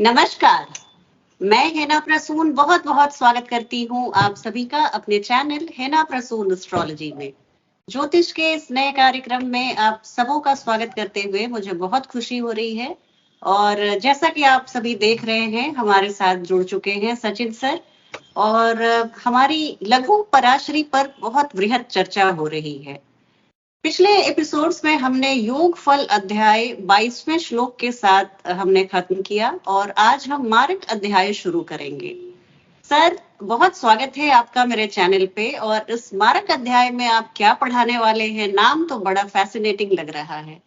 नमस्कार, मैं हेना प्रसून बहुत बहुत स्वागत करती हूँ आप सभी का अपने चैनल हेना प्रसून एस्ट्रोलॉजी में। ज्योतिष के इस नए कार्यक्रम में आप सबों का स्वागत करते हुए मुझे बहुत खुशी हो रही है। और जैसा कि आप सभी देख रहे हैं, हमारे साथ जुड़ चुके हैं सचिन सर और हमारी लघु पराशरी पर बहुत वृहद चर्चा हो रही है। पिछले एपिसोड्स में हमने योग फल अध्याय 22वें श्लोक के साथ हमने खत्म किया और आज हम मारक अध्याय शुरू करेंगे। सर, बहुत स्वागत है आपका मेरे चैनल पे। और इस मारक अध्याय में आप क्या पढ़ाने वाले हैं? नाम तो बड़ा फैसिनेटिंग लग रहा है।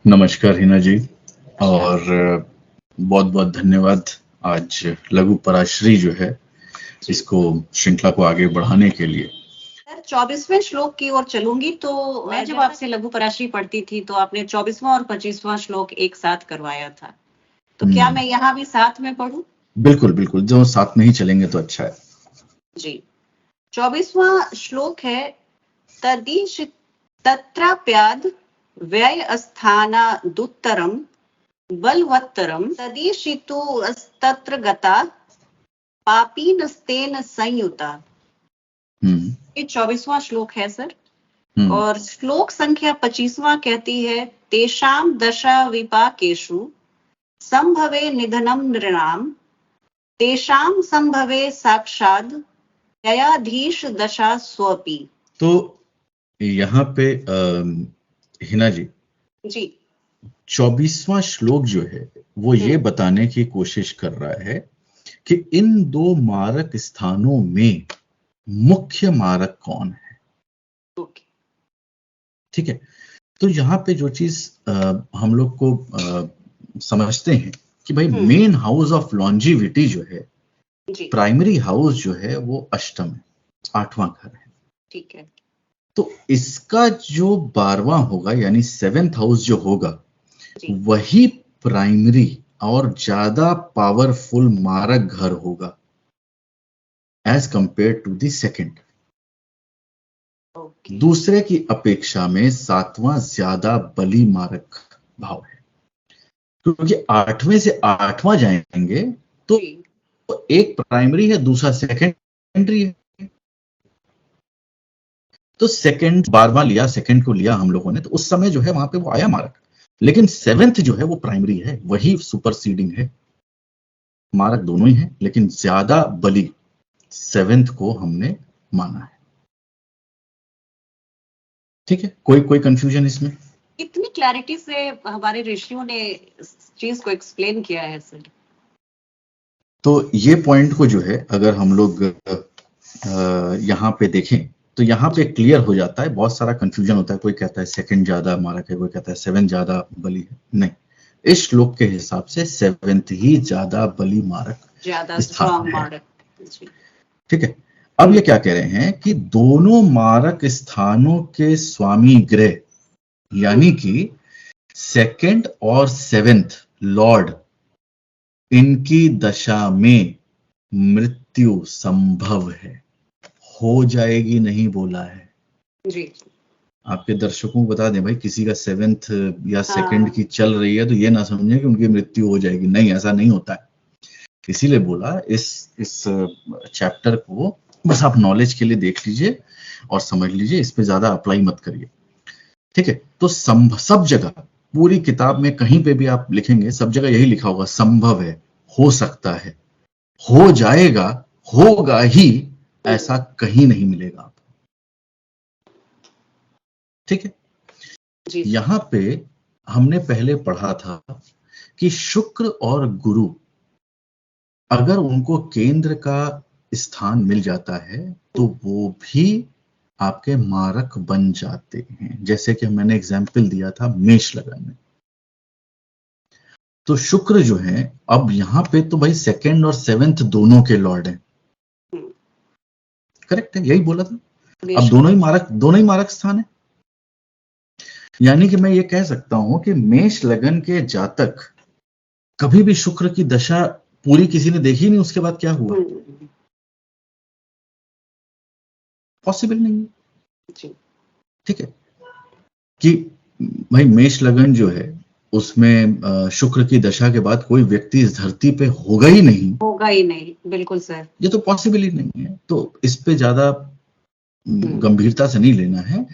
नमस्कार हिना जी, और बहुत बहुत धन्यवाद आज लघु पराशरी जो है इसको श्रृंखला को आगे बढ़ाने के लिए। 24वें श्लोक की ओर चलूंगी। तो मैं जब आपसे लघु पराशरी पढ़ती थी तो आपने 24वां और 25वां श्लोक एक साथ करवाया था, तो क्या मैं यहाँ भी साथ में पढ़ूं? बिल्कुल बिल्कुल, जो साथ में ही चलेंगे तो अच्छा है जी। 24वां श्लोक है, तदीश तत्राप्याद व्यय स्थानादुत्तरम बलवत्तरम तदीशितु तत्र गता पापीनस्तेन संयुता। ये 24वां श्लोक है सर। और श्लोक संख्या 25वां कहती है, तेषाम दशा विपाकेषु संभवे निधनम नृणाम तेषाम संभवे साक्षाद न्यायाधीश दशा स्वपि। तो यहाँ पे हिना जी 24वां श्लोक जो है वो ये बताने की कोशिश कर रहा है कि इन दो मारक स्थानों में मुख्य मारक कौन है। ठीक है, तो यहाँ पे जो चीज हम लोग को समझते हैं कि भाई मेन हाउस ऑफ लॉन्जिविटी जो है, प्राइमरी हाउस जो है वो अष्टम है, 8वां घर है। ठीक है, तो इसका जो 12वां होगा यानी 7th हाउस जो होगा वही प्राइमरी और ज्यादा पावरफुल मारक घर होगा as compare to the second. दूसरे की अपेक्षा में 7वां ज्यादा बली मारक भाव है, क्योंकि 8वें से 8वां जाएंगे तो एक प्राइमरी है, दूसरा सेकेंडरी है। तो सेकेंड 12वां लिया, सेकेंड को लिया हम लोगों ने, तो उस समय जो है वहां पे वो आया मारक, लेकिन 7th जो है वो प्राइमरी है, वही सुपरसीडिंग है। मारक दोनों ही है लेकिन ज्यादा बली 7th को हमने माना है। ठीक है, कोई कंफ्यूजन इसमें? इतनी क्लैरिटी से हमारे ऋषियों ने इस चीज को एक्सप्लेन किया है सर। तो ये पॉइंट को जो है अगर हम लोग यहाँ पे देखें तो यहाँ पे क्लियर हो जाता है। बहुत सारा कंफ्यूजन होता है, कोई कहता है सेकंड ज्यादा मारक है, कोई कहता है 7 ज्यादा बली है। नहीं, इस श्लोक के हिसाब से 7th ही ज्यादा बली मारक, ज्यादा स्ट्रांग मारक। ठीक है, अब ये क्या कह रहे हैं कि दोनों मारक स्थानों के स्वामी ग्रह यानी कि 2nd और 7th लॉर्ड, इनकी दशा में मृत्यु संभव है, हो जाएगी नहीं बोला है जी। आपके दर्शकों को बता दें भाई, किसी का 7th या 2nd की चल रही है तो ये ना समझे कि उनकी मृत्यु हो जाएगी, नहीं, ऐसा नहीं होता है। इसीलिए बोला इस चैप्टर को बस आप नॉलेज के लिए देख लीजिए और समझ लीजिए, इस पे ज्यादा अप्लाई मत करिए। ठीक है, तो सब जगह पूरी किताब में कहीं पे भी आप लिखेंगे, सब जगह यही लिखा होगा, संभव है, हो सकता है, हो जाएगा, होगा ही, ऐसा कहीं नहीं मिलेगा आपको। ठीक है, यहां पे हमने पहले पढ़ा था कि शुक्र और गुरु अगर उनको केंद्र का स्थान मिल जाता है तो वो भी आपके मारक बन जाते हैं। जैसे कि मैंने एग्जाम्पल दिया था मेष लगन में, तो शुक्र जो है अब यहां पे तो भाई 2nd और 7th दोनों के लॉर्ड हैं। करेक्ट है, यही बोला था। अब दोनों ही मारक स्थान है, यानी कि मैं ये कह सकता हूं कि मेष लगन के जातक कभी भी शुक्र की दशा पूरी किसी ने देखी नहीं, उसके बाद क्या हुआ, पॉसिबल नहीं है। ठीक है, कि भाई मेष लगन जो है उसमें शुक्र की दशा के बाद कोई व्यक्ति इस धरती पे होगा ही नहीं, बिल्कुल सर, ये तो पॉसिबल ही नहीं है। तो इस पे ज्यादा गंभीरता से नहीं लेना है।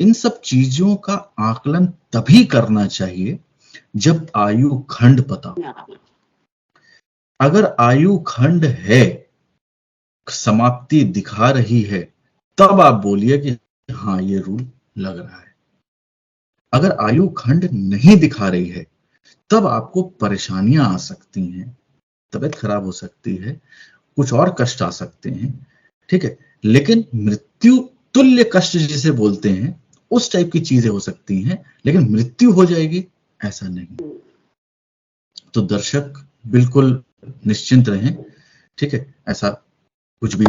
इन सब चीजों का आकलन तभी करना चाहिए जब आयु खंड पता हो। अगर आयु खंड है, समाप्ति दिखा रही है, तब आप बोलिए कि हाँ ये रूल लग रहा है। अगर आयु खंड नहीं दिखा रही है, तब आपको परेशानियां आ सकती हैं, तबीयत खराब हो सकती है, कुछ और कष्ट आ सकते हैं, ठीक है। लेकिन मृत्यु तुल्य कष्ट जिसे बोलते हैं, उस टाइप की चीजें हो सकती हैं, लेकिन मृत्यु हो जाएगी ऐसा नहीं। तो दर्शक बिल्कुल निश्चिंत रहें, ठीक है, ऐसा कुछ भी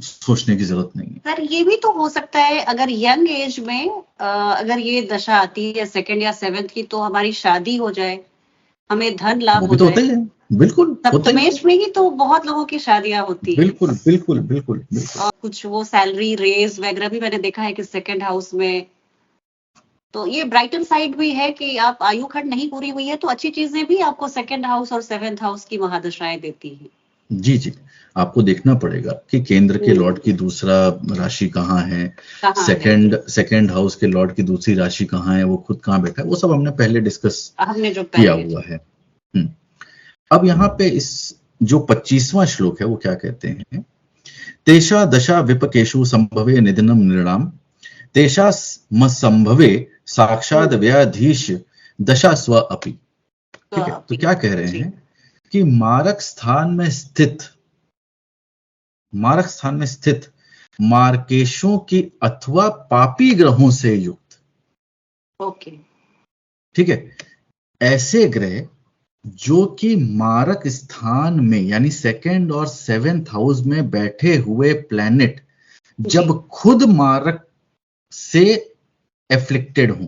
सोचने की जरूरत नहीं है। सर ये भी तो हो सकता है, अगर यंग एज में अगर ये दशा आती है सेकंड या सेवेंथ की, तो हमारी शादी हो जाए, हमें धन लाभ हो जाए। बिल्कुल, सप्तमेश में ही तो बहुत लोगों की शादियां होती है। बिल्कुल बिल्कुल बिल्कुल। और कुछ वो सैलरी रेज वगैरह भी मैंने देखा है कि सेकंड हाउस में। तो ये ब्राइटन साइड भी है कि आप आयु खंड नहीं पूरी हुई है तो अच्छी चीजें भी आपको सेकंड हाउस और सेवेंथ हाउस की महादशाएं देती हैं। जी जी, आपको देखना पड़ेगा कि केंद्र के लॉर्ड की दूसरा राशि कहाँ है, सेकंड हाउस के लॉर्ड की दूसरी राशि कहाँ है, वो खुद कहाँ बैठा है, वो सब हमने पहले डिस्कस किया हुआ है। अब यहाँ पे इस जो 25वां श्लोक है वो क्या कहते हैं, तेषा दशा विपकेशु संभवे निधनम निर्णाम तेषा संभवे साक्षात व्याधीश दशा स्व अपि। ठीक है, तो क्या कह रहे हैं कि मारक स्थान में स्थित मार्केशों की अथवा पापी ग्रहों से युक्त, ओके, ठीक है, ऐसे ग्रह जो कि मारक स्थान में यानी सेकंड और सेवेंथ हाउस में बैठे हुए प्लैनेट जब खुद मारक से एफ्लिक्टेड हों,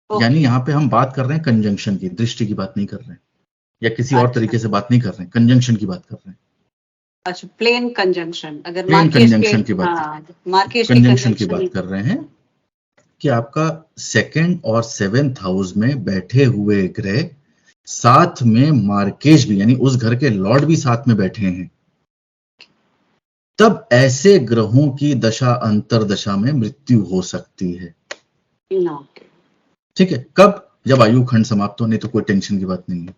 यानी यहां पे हम बात कर रहे हैं कंजंक्शन की, दृष्टि की बात नहीं कर रहे हैं या किसी और तरीके से बात नहीं कर रहे हैं, कंजंक्शन की बात कर रहे हैं। अच्छा, प्लेन कंजंक्शन, अगर कंजंक्शन की बात कर रहे हैं कि आपका सेकंड और सेवेंथ हाउस में बैठे हुए ग्रह साथ में मार्केश भी यानी उस घर के लॉर्ड भी साथ में बैठे हैं, तब ऐसे ग्रहों की दशा अंतरदशा में मृत्यु हो सकती है। ठीक है, कब? जब आयु खंड समाप्त हो, नहीं तो कोई टेंशन की बात नहीं है।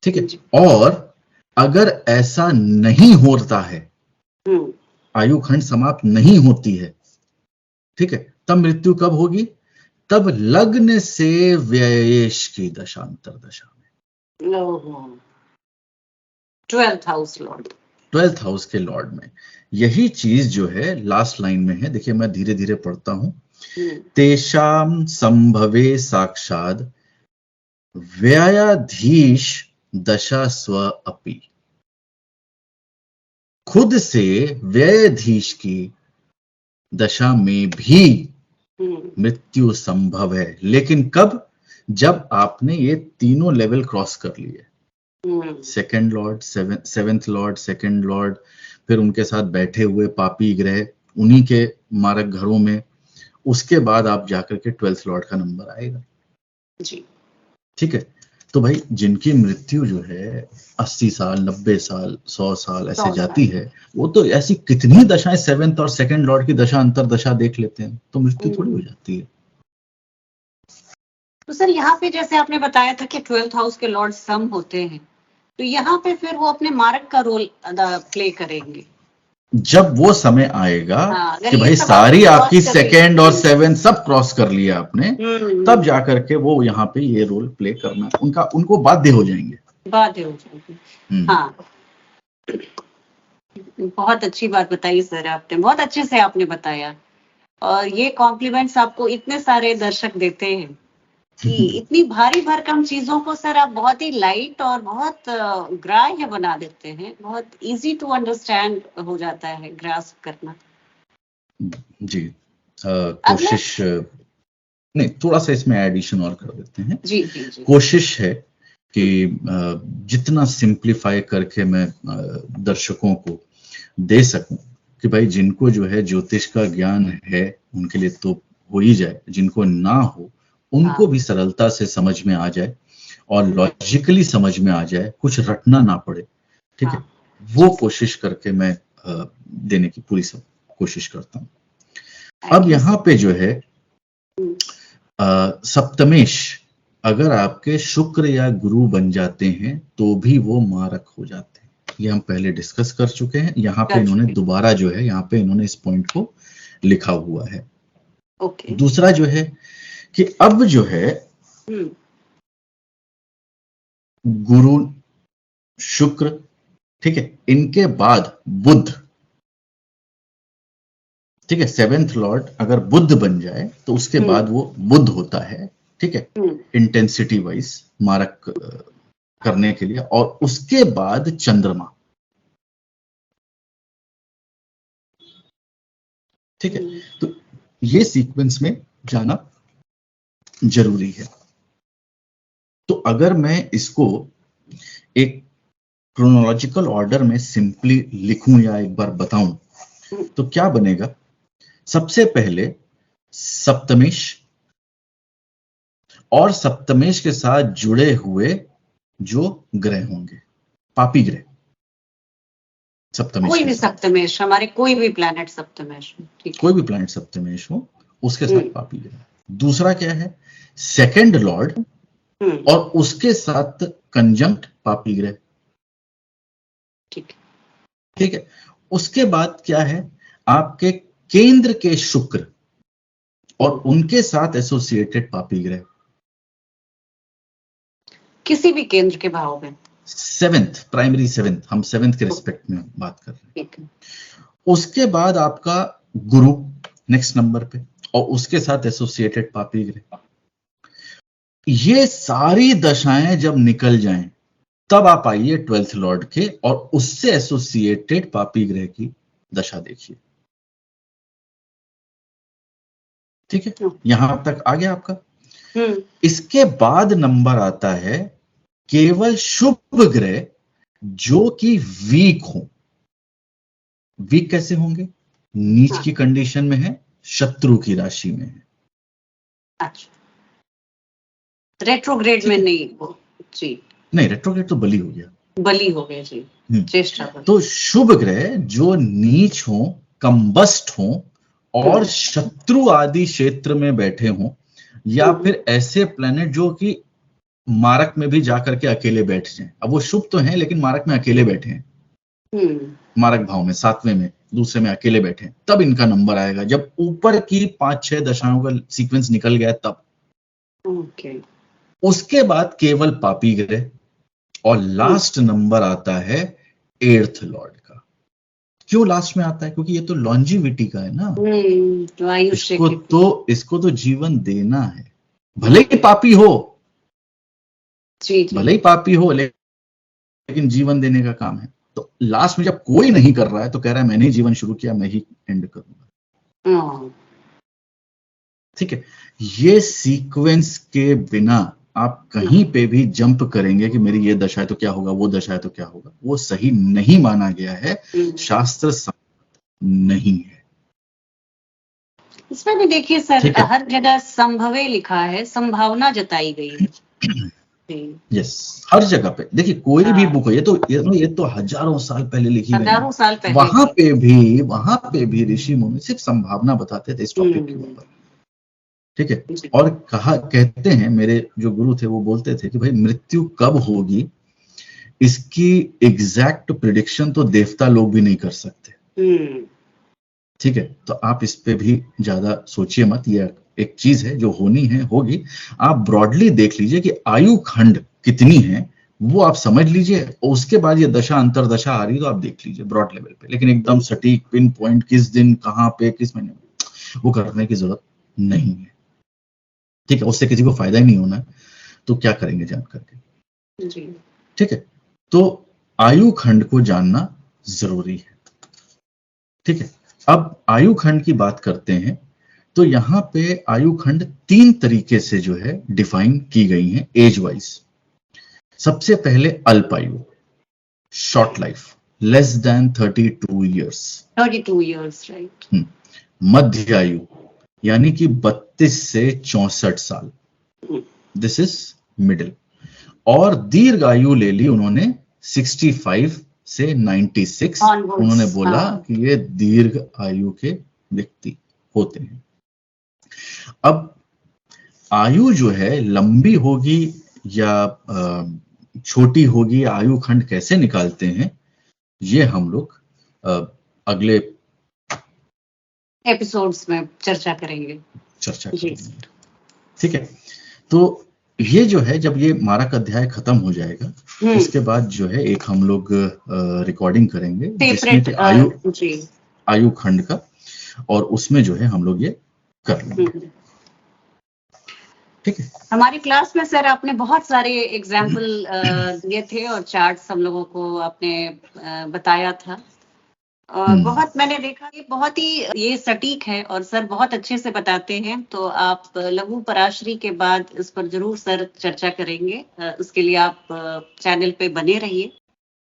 ठीक है, और अगर ऐसा नहीं होता है, आयु खंड समाप्त नहीं होती है, ठीक है, तब मृत्यु कब होगी? तब लग्न से व्ययेश की दशा अंतरदशा में, 12th हाउस के लॉर्ड में। यही चीज जो है लास्ट लाइन में है, देखिए मैं धीरे धीरे पढ़ता हूं। तेषाम संभवे साक्षात व्ययाधीश दशा स्व अपि, खुद से व्ययाधीश की दशा में भी मृत्यु संभव है, लेकिन कब? जब आपने ये तीनों लेवल क्रॉस कर लिए, second Lord, seventh Lord, second Lord, फिर उनके साथ बैठे हुए पापी ग्रह उन्हीं के मारक घरों में, उसके बाद आप जाकर के 12th लॉर्ड का नंबर आएगा जी। ठीक है, तो भाई जिनकी मृत्यु जो है 80 साल, 90 साल, 100 साल ऐसे जाती है, वो तो ऐसी कितनी दशाएं सेवेंथ और सेकंड लॉर्ड की दशा अंतरदशा देख लेते हैं, तो मृत्यु थोड़ी हो जाती है। तो सर यहाँ पे जैसे आपने बताया था कि 12th हाउस के लॉर्ड सम होते हैं, तो यहाँ पे फिर वो अपने मारक का रोल प्ले करेंगे जब वो समय आएगा कि भाई सारी आपकी सेकेंड और सेवेंथ सब क्रॉस कर लिया आपने, तब जाकर के वो यहाँ पे ये रोल प्ले करना उनको बाध्य हो जाएंगे। हाँ, बहुत अच्छी बात बताई सर आपने, बहुत अच्छे से आपने बताया, और ये कॉम्प्लीमेंट्स आपको इतने सारे दर्शक देते हैं कि इतनी भारी भरकम चीजों को सर आप बहुत ही लाइट और बहुत ग्राह्य बना देते हैं, बहुत इजी टू अंडरस्टैंड हो जाता है, ग्रास्प करना। जी, कोशिश नहीं, थोड़ा सा इसमें एडिशन और कर देते हैं। जी जी जी। कोशिश है कि जितना सिंप्लीफाई करके मैं दर्शकों को दे सकूं कि भाई जिनको जो है ज्योतिष का ज्ञान है उनके लिए तो हो ही जाए, जिनको ना हो उनको भी सरलता से समझ में आ जाए और लॉजिकली समझ में आ जाए, कुछ रटना ना पड़े, ठीक है, वो कोशिश करके मैं देने की पूरी सब कोशिश करता हूँ। अब यहाँ पे जो है सप्तमेश अगर आपके शुक्र या गुरु बन जाते हैं तो भी वो मारक हो जाते हैं, ये हम पहले डिस्कस कर चुके हैं। यहाँ पे इन्होंने दोबारा जो है यहाँ पे इन्होंने इस पॉइंट को लिखा हुआ है। दूसरा जो है कि अब जो है गुरु शुक्र, ठीक है, इनके बाद बुध, ठीक है, सेवेंथ लॉर्ड अगर बुध बन जाए तो उसके बाद वो बुध होता है, ठीक है, इंटेंसिटी वाइज मारक करने के लिए, और उसके बाद चंद्रमा, ठीक है। तो ये सीक्वेंस में जाना जरूरी है। तो अगर मैं इसको एक क्रोनोलॉजिकल ऑर्डर में सिंपली लिखूं या एक बार बताऊं तो क्या बनेगा, सबसे पहले सप्तमेश और सप्तमेश के साथ जुड़े हुए जो ग्रह होंगे, पापी ग्रह, सप्तमेश, कोई भी सप्तमेश, हमारे कोई भी प्लैनेट सप्तमेश, कोई भी प्लैनेट सप्तमेश हो उसके साथ पापी ग्रह। दूसरा क्या है, सेकंड लॉर्ड और उसके साथ कंजंक्ट पापी ग्रह, ठीक है। उसके बाद क्या है, आपके केंद्र के शुक्र और उनके साथ एसोसिएटेड पापी ग्रह, किसी भी केंद्र के भाव में, सेवेंथ, प्राइमरी सेवेंथ, हम सेवेंथ के रिस्पेक्ट में बात कर रहे हैं। उसके बाद आपका गुरु नेक्स्ट नंबर पे और उसके साथ एसोसिएटेड पापी ग्रह। ये सारी दशाएं जब निकल जाएं तब आप आइए 12th लॉर्ड के और उससे एसोसिएटेड पापी ग्रह की दशा देखिए, ठीक है। यहां तक आ गया आपका। इसके बाद नंबर आता है केवल शुभ ग्रह जो कि वीक हो। वीक कैसे होंगे, नीच की कंडीशन में है, शत्रु की राशि में है। अच्छा, रेट्रोग्रेड में नहीं वो जी, नहीं, रेट्रोग्रेड तो बली हो गया, बली हो गया जी, चेष्टा। तो शुभ ग्रह जो नीच हो, कंबस्ट हो और शत्रु आदि क्षेत्र में बैठे हो, या फिर ऐसे प्लेनेट जो कि मारक में भी जाकर के अकेले बैठ जाएं। अब वो शुभ तो हैं लेकिन मारक में अकेले बैठे हैं, मारक भाव में, सातवें में, दूसरे में अकेले बैठे हैं, तब इनका नंबर आएगा। जब ऊपर की 5-6 दशाओं का सीक्वेंस निकल गया तब। उसके बाद केवल पापी ग्रह और लास्ट नंबर आता है 8th लॉर्ड का। क्यों लास्ट में आता है, क्योंकि ये तो लॉन्जिविटी का है ना, इसको तो जीवन देना है, भले ही पापी हो, भले ही पापी हो, लेकिन जीवन देने का काम है। तो लास्ट में जब कोई नहीं कर रहा है तो कह रहा है मैंने ही जीवन शुरू किया, मैं ही एंड करूंगा, ठीक है। ये सीक्वेंस के बिना आप कहीं पे भी जंप करेंगे कि मेरी ये दशा है तो क्या होगा, वो दशा है तो क्या होगा, वो सही नहीं माना गया है, शास्त्र नहीं है। इसमें भी देखिए सर, हर जगह संभवे लिखा है, संभावना जताई गई है। यस, हर जगह पे देखिए, कोई भी बुक हो, ये तो हजारों साल पहले लिखी गई, हजारों साल पहले, वहां पे भी ऋषि मुनि सिर्फ संभावना बताते थे इस टॉपिक के ऊपर, ठीक है। और कहते हैं, मेरे जो गुरु थे वो बोलते थे कि भाई मृत्यु कब होगी इसकी एग्जैक्ट प्रिडिक्शन तो देवता लोग भी नहीं कर सकते, ठीक है। तो आप इस पे भी ज्यादा सोचिए मत, ये एक चीज है जो होनी है, होगी। आप ब्रॉडली देख लीजिए कि आयु खंड कितनी है, वो आप समझ लीजिए, और उसके बाद ये दशा अंतरदशा आ रही तो आप देख लीजिए ब्रॉड लेवल पे, लेकिन एकदम सटीक पिन पॉइंट किस दिन कहाँ पे किस महीने में वो करने की जरूरत नहीं है, ठीक है। उससे किसी को फायदा ही नहीं होना है, तो क्या करेंगे जान करके, ठीक है। तो आयु खंड को जानना जरूरी है, ठीक है। अब आयु खंड की बात करते हैं तो यहाँ पे आयु खंड 3 तरीके से जो है डिफाइन की गई हैं एज वाइज। सबसे पहले अल्प आयु, short life, less than 32 years, 32 years, right. मध्य आयु, यानी कि 32 से 64 साल, दिस इज मिडिल। और दीर्घ आयु ले ली उन्होंने 65 से 96, उन्होंने बोला कि ये दीर्घ आयु के व्यक्ति होते हैं। अब आयु जो है लंबी होगी या छोटी होगी, आयु खंड कैसे निकालते हैं, ये हम लोग अगले एपिसोड्स में चर्चा करेंगे। ठीक है, तो ये जो है जब ये मारक अध्याय खत्म हो जाएगा, उसके बाद जो है एक हम लोग रिकॉर्डिंग करेंगे जिसमें कि आयु खंड का, और उसमें जो है हम लोग ये कर लेंगे। ठीक है। हमारी क्लास में सर आपने बहुत सारे एग्जाम्पल दिए थे और चार्ट्स हम लोगों को आपने बताया था, और बहुत मैंने देखा कि बहुत ही ये सटीक है और सर बहुत अच्छे से बताते हैं। तो आप लघु पराशरी के बाद इस पर जरूर सर चर्चा करेंगे, उसके लिए आप चैनल पे बने रहिए।